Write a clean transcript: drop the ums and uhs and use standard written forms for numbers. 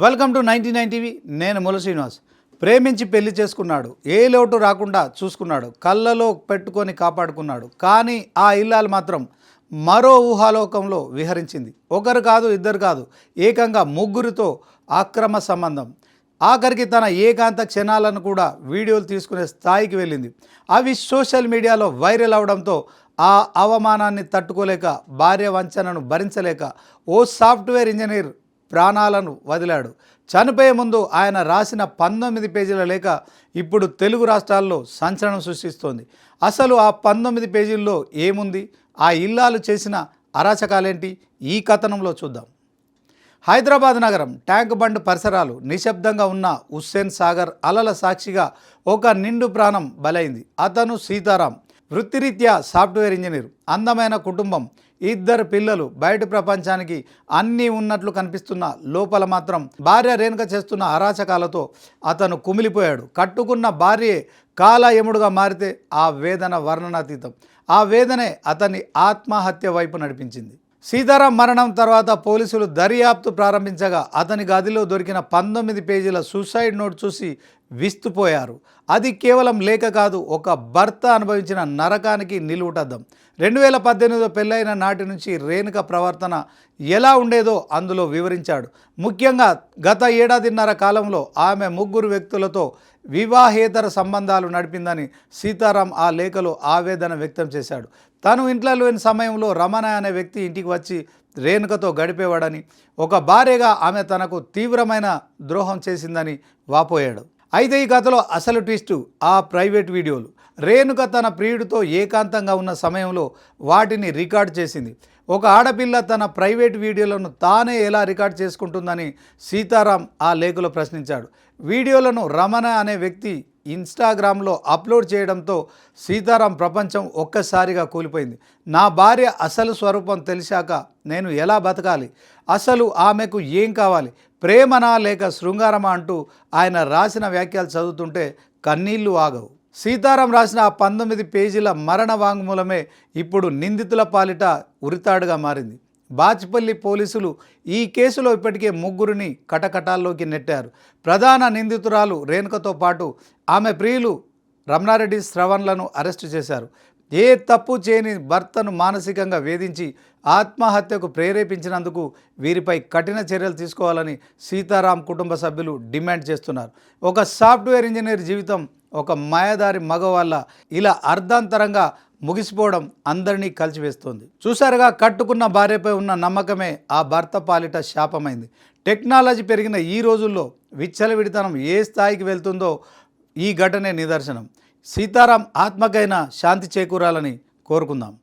Welcome to 99 TV. నేను ముల శ్రీనివాస్. ప్రేమించి పెళ్లి చేసుకున్నాడు, ఏ లోటు రాకుండా చూసుకున్నాడు, కళ్ళలో పెట్టుకొని కాపాడుకున్నాడు. కానీ ఆ ఇల్లాలు మాత్రం మరో ఊహాలోకంలో విహరించింది. ఒకరు కాదు, ఇద్దరు కాదు, ఏకంగా ముగ్గురితో అక్రమ సంబంధం. ఆఖరికి తన ఏకాంత క్షణాలను కూడా వీడియోలు తీసుకునే స్థాయికి వెళ్ళింది. అవి సోషల్ మీడియాలో వైరల్ అవడంతో ఆ అవమానాన్ని తట్టుకోలేక, భార్య వంచనను భరించలేక ఓ సాఫ్ట్వేర్ ఇంజనీర్ ప్రాణాలను వదిలాడు. చనిపోయే ముందు ఆయన రాసిన 19 పేజీల లేఖ ఇప్పుడు తెలుగు రాష్ట్రాల్లో సంచలనం సృష్టిస్తోంది. అసలు ఆ 19 పేజీల్లో ఏముంది? ఆ ఇల్లాలు చేసిన అరాచకాలేంటి? ఈ కథనంలో చూద్దాం. హైదరాబాద్ నగరం ట్యాంక్ బండ్ పరిసరాలు నిశ్శబ్దంగా ఉన్న హుస్సేన్ సాగర్ అలల సాక్షిగా ఒక నిండు ప్రాణం బలైంది. అతను సీతారాం, వృత్తిరీత్యా సాఫ్ట్వేర్ ఇంజనీర్, అందమైన కుటుంబం, 2 పిల్లలు. బయట ప్రపంచానికి అన్నీ ఉన్నట్లు కనిపిస్తున్న లోపల మాత్రం భార్య రేణుక చేస్తున్న అరాచకాలతో అతను కుమిలిపోయాడు. కట్టుకున్న భార్యే కాలయముడుగా మారితే ఆ వేదన వర్ణనాతీతం. ఆ వేదనే అతన్ని ఆత్మహత్య వైపు నడిపించింది. సీతారాం మరణం తర్వాత పోలీసులు దర్యాప్తు ప్రారంభించగా అతని గదిలో దొరికిన 19 పేజీల సూసైడ్ నోట్ చూసి విస్తుపోయారు. అది కేవలం లేఖ కాదు, ఒక భర్త అనుభవించిన నరకానికి నిలువుటద్దం. 2018లో పెళ్ళైన నాటి నుంచి రేణుక ప్రవర్తన ఎలా ఉండేదో అందులో వివరించాడు. ముఖ్యంగా గత ఏడాదిన్నర కాలంలో ఆమె 3 వ్యక్తులతో వివాహేతర సంబంధాలు నడిపిందని సీతారాం ఆ లేఖలో ఆవేదన వ్యక్తం చేశాడు. తను ఇంట్లో లేని సమయంలో రమణ అనే వ్యక్తి ఇంటికి వచ్చి రేణుకతో గడిపేవాడని, ఒక భార్యగా ఆమె తనకు తీవ్రమైన ద్రోహం చేసిందని వాపోయాడు. అయితే ఈ కథలో అసలు ట్విస్టు ఆ ప్రైవేట్ వీడియోలు. రేణుక తన ప్రియుడితో ఏకాంతంగా ఉన్న సమయంలో వాటిని రికార్డ్ చేసింది. ఒక ఆడపిల్ల తన ప్రైవేట్ వీడియోలను తానే ఎలా రికార్డ్ చేసుకుంటుందని సీతారాం ఆ లేఖలో ప్రశ్నించాడు. వీడియోలను రమణ అనే వ్యక్తి ఇన్స్టాగ్రామ్లో అప్లోడ్ చేయడంతో సీతారాం ప్రపంచం ఒక్కసారిగా కూలిపోయింది. నా భార్య అసలు స్వరూపం తెలిసాక నేను ఎలా బతకాలి? అసలు ఆమెకు ఏం కావాలి? ప్రేమనా లేక శృంగారమా అంటూ ఆయన రాసిన వ్యాఖ్యలు చదువుతుంటే కన్నీళ్లు ఆగవు. సీతారాం రాసిన ఆ 19 పేజీల మరణ వాంగ్మూలమే ఇప్పుడు నిందితుల పాలిట ఉరితాడుగా మారింది. బాచ్పల్లి పోలీసులు ఈ కేసులో ఇప్పటికే 3 కటకటాల్లోకి నెట్టారు. ప్రధాన నిందితురాలు రేణుకతో పాటు ఆమె ప్రియులు రమణారెడ్డి, శ్రవణ్లను అరెస్టు చేశారు. ఏ తప్పు చేయని భర్తను మానసికంగా వేధించి ఆత్మహత్యకు ప్రేరేపించినందుకు వీరిపై కఠిన చర్యలు తీసుకోవాలని సీతారాం కుటుంబ సభ్యులు డిమాండ్ చేస్తున్నారు. ఒక సాఫ్ట్వేర్ ఇంజనీర్ జీవితం ఒక మాయదారి మగవాళ్ళ ఇలా అర్ధాంతరంగా ముగిసిపోవడం అందరినీ కలిసివేస్తోంది. చూసారుగా, కట్టుకున్న భార్యపై ఉన్న నమ్మకమే ఆ భర్త పాలిట శాపమైంది. టెక్నాలజీ పెరిగిన ఈ రోజుల్లో విచ్చలవిడితనం ఏ స్థాయికి వెళ్తుందో ఈ ఘటనే నిదర్శనం. సీతారాం ఆత్మకైనా శాంతి చేకూరాలని కోరుకుందాం.